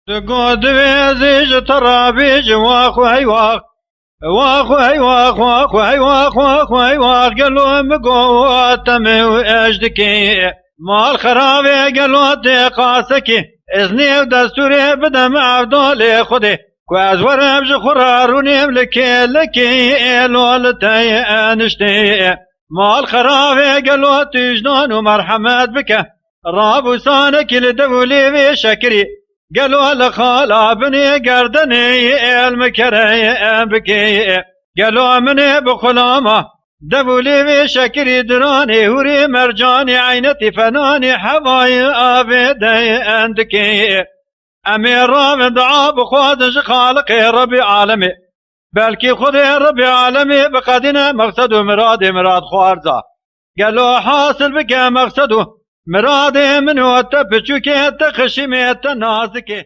تقود بيزيج ترابيج واخ واخ واخ واخ واخ واخ واخ واخ قالوا مقوات اجدكي مال خرابي قالوا قاسكي اذني ودستوري بدم عبدالي خدي كواز ورمج خراروني لكي لولتي انشتي مال خرابي قالوا تجنون ومرحمات بك راب سانك لدولي بشكري قالوا لخالا بني قردني المكري بكي قالوا مني بخلامه دبولي بشكري دراني هوري مرجاني عينتي فناني حواي ابدي عندكي امير رامد عاب خادج خالقي ربي عالمي بلكي خذي ربي عالمي بقدنا مقصده مراد خوارزه قالوا حاصل بك مقصده مرادي من وتبشوكي تخشمي تنازكي